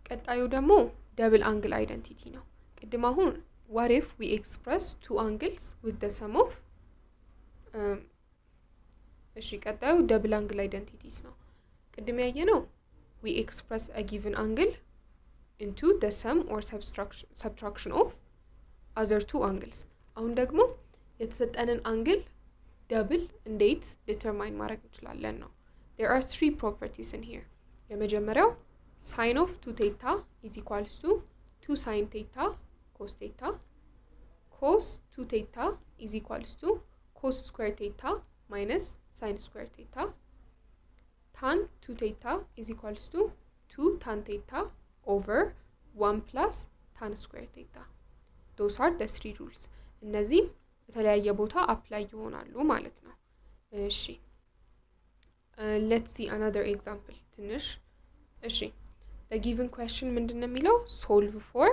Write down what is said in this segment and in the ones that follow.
ቀጣዩ ደግሞ double angle identity ነው። ቅድም አሁን what if we express two angles with the sum of እሺ ቀጣዩ double angle identities ነው። ቅድም ያየነው we express a given angle into the sum or subtraction of other two angles. አሁን ደግሞ የተሰጠንን አንግል double እንዴት determine ማድረግ እንችላለን ነው። There are three properties in here. የመጀመሪያው sin of 2 theta is equals to 2 sin theta cos theta. Cos 2 theta is equals to cos square theta minus sin square theta. Tan 2 theta is equals to 2 tan theta over 1 plus tan square theta. Those are the three rules. እነዚህ በተለያየ ቦታ አፕላይ ይሆናሉ ማለት ነው። እሺ let's see another example ትንሽ እሺ the given question ምንድነው የሚለው solve for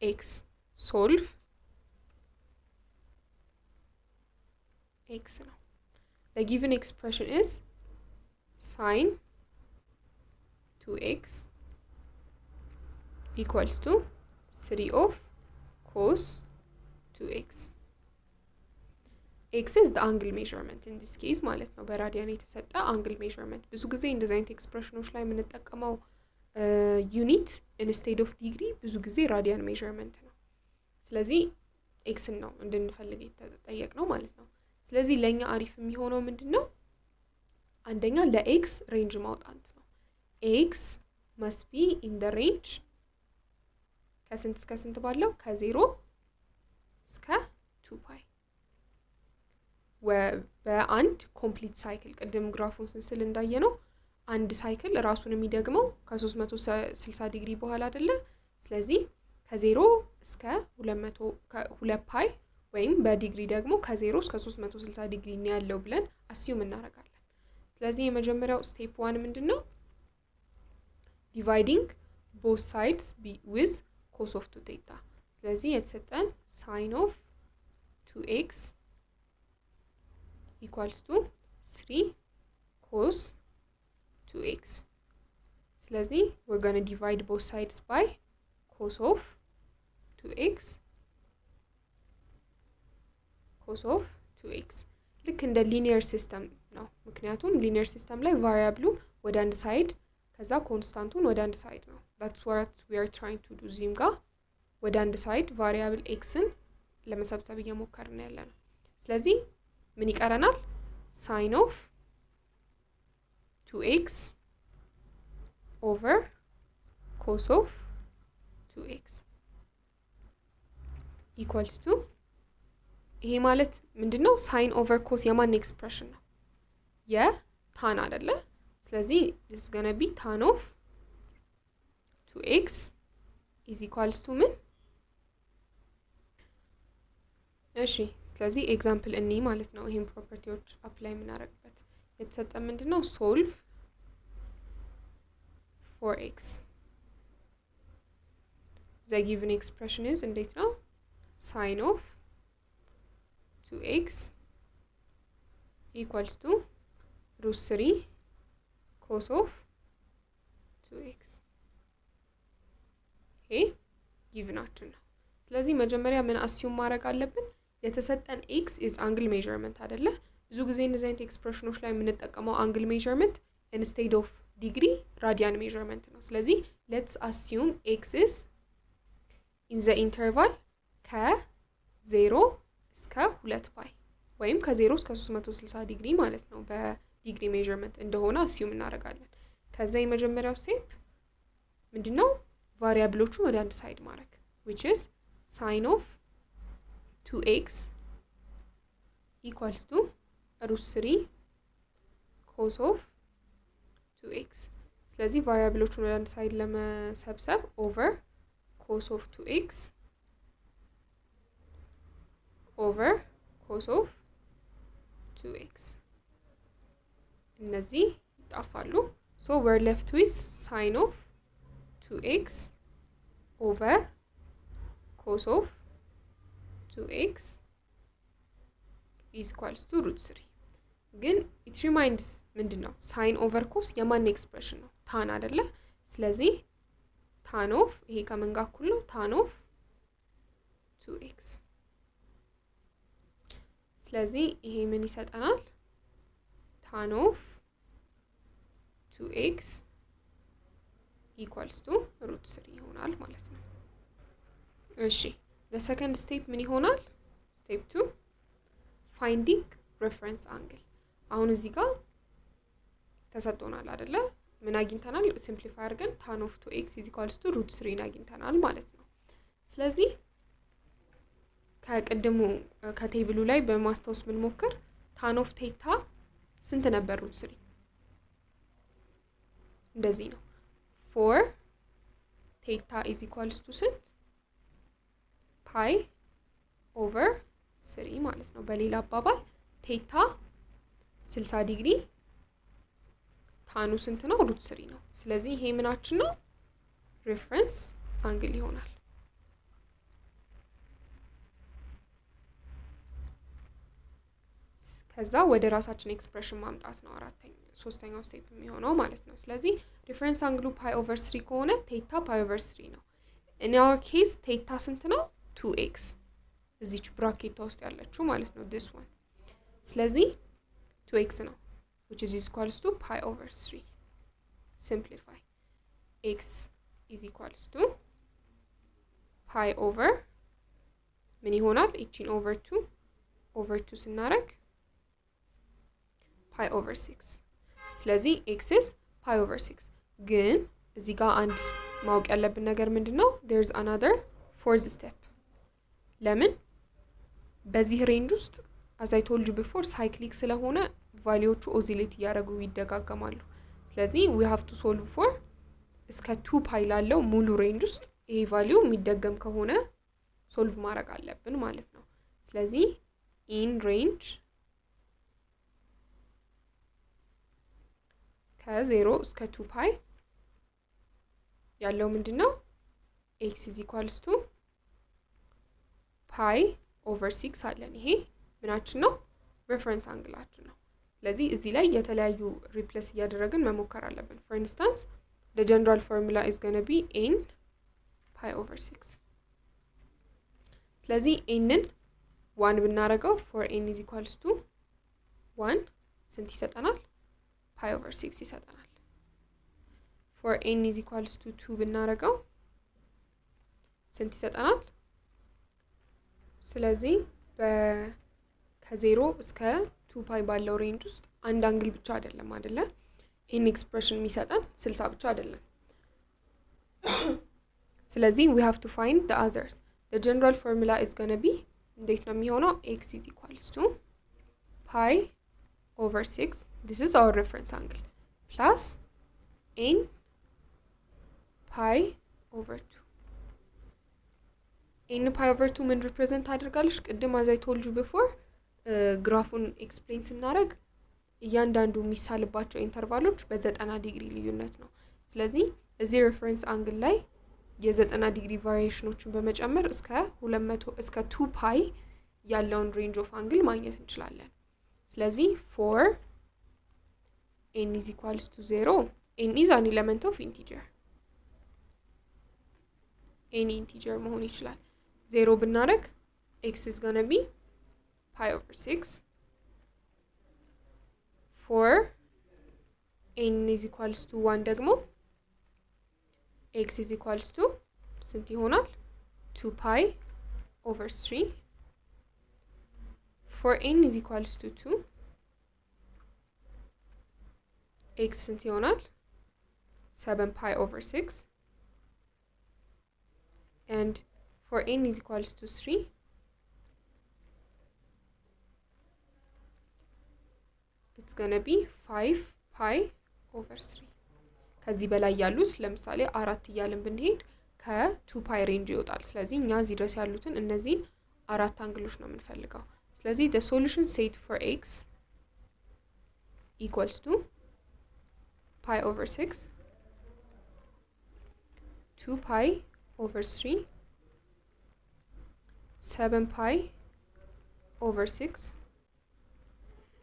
x solve x ነው። the given expression is sin 2x equals to 3 of cos 2x. x is the angle measurement in this case ማለት ነው። በራዲያን የተሰጠ angle measurement ብዙ ጊዜ እንደዚህ አይነት ኤክስፕሬሽኖች ላይ የምንጠቀመው ዩኒት instead of ዲግሪ ብዙ ጊዜ ራዲያን measurement ነው። ስለዚህ x ነው እንድንፈልግ የተጠየቅነው ማለት ነው። ስለዚህ ለኛ አሪፍ የሚሆነው ምንድነው? አንደኛ ለx ሬንጅ ማውጣት ነው። x must be in the range ከስንት እስከ ስንት ባለው ከ0 እስከ 2 ፓይ በአንድ ኮምፕሊት ሳይክል ቅድም ግራፉን ስንስል እንዳየነው አንድ ሳይክል ራሱን የሚደግመው ከ360 ዲግሪ በኋላ አይደለ? ስለዚህ ከ0 እስከ 200 ፓይ ወይም በዲግሪ ደግሞ ከ0 እስከ 360 ዲግሪ ነው ያለው ብለን አስዩም እናደርጋለን። ስለዚህ የመጀመሪያው ስቴፕ 1 ምንድነው? dividing both sides with cos of 2 theta. ስለዚህ የተሰጠን sin of 2x equals to 3 cos 2x. ስለዚህ we're going to divide both sides by cos of 2x ልክ እንደ ሊኒየር ሲስተም ነው። ምክንያቱም ሊኒየር ሲስተም ላይ ቫሪያብሉን ወደ አንድ ሳይድ ከዛ ኮንስታንቱን ወደ አንድ ሳይድ ነው። that's what we are trying to do ዚም ጋር ወደ አንድ ሳይድ ቫሪያብል ኤክስን ለመሰብሰብ እየሞከርን ያለነው። ስለዚህ ምን ይቀረናል? sin of 2x over cos of 2x equals to ይሄ ማለት ምንድነው? sin over cos የማን ኤክስፕሬሽን ነው? የታን አይደለ? ስለዚህ this is going to be tan of 2x is equals to ምን? እሺ ስለዚህ ኤግዛምፕል እኔ ማለት ነው ይሄን ፕሮፐርቲዎች አፕላይ የምናደርግበት የተሰጠ ምንድነው? solve for x the given expression is እንዴት ነው? sin of 2x equals to root 3 cos of 2x ይሄ ጊቭናችን ነው። ስለዚህ መጀመሪያ ምን አስዩም ማድረግ አለብን? የተሰጠን x is angle measurement አይደለ? ብዙ ጊዜ እንደዚህ አይነት ኤክስፕሬሽኖች ላይ የምንጠቀመው angle measurement instead of degree radian measurement ነው። ስለዚህ let's assume x is in the interval ከ0 እስከ 2 ፓይ ወይም ከ0 እስከ 360 ዲግሪ ማለት ነው በዲግሪ ሜዠርመንት እንደሆነ አስዩም እናደርጋለን። ከዛ የመጀመሪያው ስቴፕ ምንድነው? ቫሪያብሎቹን ወደ አንድ ሳይድ ማድረግ which is sin of 2x equals to root 3 cos of 2x. ስለዚህ ቫሪያብሎቹን ወደ አንድ ሳይድ ለመሰብሰብ over cos of 2x over cos of 2x እነዚህ ይጣፋሉ። so we're left with sin of 2x over cos of 2x is equals to root 3. ግን it reminds ምንድነው? sin over cos የማን ኤክስፕሬሽን ነው? tan አይደለ? ስለዚህ tan of ይሄ ከምን ጋር እኩል ነው? tan of 2x። ስለዚህ ይሄ ምን ይሰጠናል? tan of 2x equals to √3 ይሆናል ማለት ነው። እሺ the second step ምን ይሆናል? step 2 finding reference angle። አሁን እዚህ ጋር ተሰጥቶናል አይደለ? ምን አግኝተናል? ሲምፕሊፋይ አድርገን tan of 2x equals to √3 አግኝተናል ማለት ነው። ስለዚህ ከቅድሙ ከቴብሉ ላይ በማስታወስ ብንሞክር tan of ቴታ ስንት ነበር? √3 እንደዚህ ነው። 4 ቴታ equals to ስንት? ፓይ ኦቨር 3 ማለት ነው። በሌላ አባባል ቴታ 60 ዲግሪ ታኑ ስንት ነው? √3 ነው። ስለዚህ ይሄ ምናችን ነው? ሬፈረንስ አንግል ይሆናል። ከዛ ወደ ራሳችን ኤክስፕሬሽን ማምጣት ነው ሶስተኛው ስቴፕ የሚሆነው ማለት ነው። ስለዚህ ሪፈረንስ አንግሉ ፓይ ኦቨር 3 ከሆነ ቴታ ፓይ ኦቨር 3 ነው። in our case ቴታ ስንት ነው? 2x እዚች ብራኬቷ ውስጥ ያለችው ማለት ነው this one። ስለዚህ 2x ነው which is equals to pi over 3. simplify x is equals to pi over ምን ይሆናል? እቺን over 2 ስናረግ pi over 6። ስለዚህ x is pi over 6። ግን እዚህ ጋር አንድ ማወቅ ያለብን ነገር ምንድነው? there's another fourth step። ለምን? በዚህ ሬንጅ ውስጥ as I told you before ሳይክሊክ ስለሆነ ቫልዩዎቹ ኦሲሌት እያደረጉ ይደጋገማሉ። ስለዚህ we have to solve for እስከ 2 ፓይ ላለው ሙሉ ሬንጅ ውስጥ ይሄ ቫልዩ የሚደገም ከሆነ ሶልቭ ማድረግ አለብን ማለት ነው። ስለዚህ in range ከ0 እስከ 2 ፓይ ያለው ምንድነው? x is equals to ፓይ ኦቨር 6 አለን። ይሄ ምናችን ነው? ሬፈረንስ አንግላችን ነው። ስለዚህ እዚህ ላይ የተለያዩ ሪፕሌስ እያደረግን መሞከር አለብን። for instance the general formula is going to be n pi over 6። ስለዚህ n-ን 1 ብናረገው for n is equals to 1 ስንት ይሰጠናል? pi over 6 ይሰጠናል። for n is equals to 2 ብናረገው ስንት ይሰጠናል? ስለዚህ ከ0 እስከ 2 ፓይ ባለው ሬንጅ ውስጥ አንድ አንግል ብቻ አይደለም አይደለ? ይሄን ኤክስፕሬሽን የሚሰጠን 60 ብቻ አይደለም። ስለዚህ we have to find the others. the general formula is going to be እንዴት ነው የሚሆነው? x is equals to pi over 6 this is our reference angle plus n pi over 2 n pi over 2 ምን ሪፕሬዘንት አድርጋለች? ቅድም as I told you before ግራፉን ኤክስፕሌን ስናደርግ እያንዳንዱ የሚሳልባቸው ኢንተርቫሎች በ90 ዲግሪ ልዩነት ነው። ስለዚህ እዚህ ሬፈረንስ አንግል ላይ የ90 ዲግሪ ቫሪዬሽኖችን በመጨመር እስከ 2 ፓይ ያለውን ሬንጅ ኦፍ አንግል ማግኘት እንችላለን። ስለዚህ for n is equals to 0 n is an element of integer any integer መሆን ይችላል። 0 ብናደርግ x is going to be pi over 6 for n is equals to 1 ደግሞ x is equals to ስንት ይሆናል? 2 pi over 3 for n is equals to 2 x ስንት ይሆናል? 7 pi over 6 and for n is equals to 3 it's gonna be 5 pi over 3 ከዚህ በላይ ያሉት ለምሳሌ 4 እያልን ብንሄድ ከ2 ፓይ ሬንጅ ይወጣል። ስለዚህ እኛ እዚህ ድረስ ያሉትን እነዚህ 4 አንግሎች ነው የምንፈልገው። ስለዚህ the solution set for x equals to pi over 6 2 pi over 3 7 pi over 6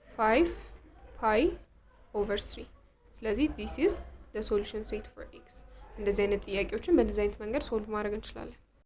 5 pi over 3 ስለዚህ this is the solution set for x እንደዚህ አይነት ጥያቄዎችን በእንደዚህ አይነት መንገድ ሶልቭ ማድረግ እንችላለን።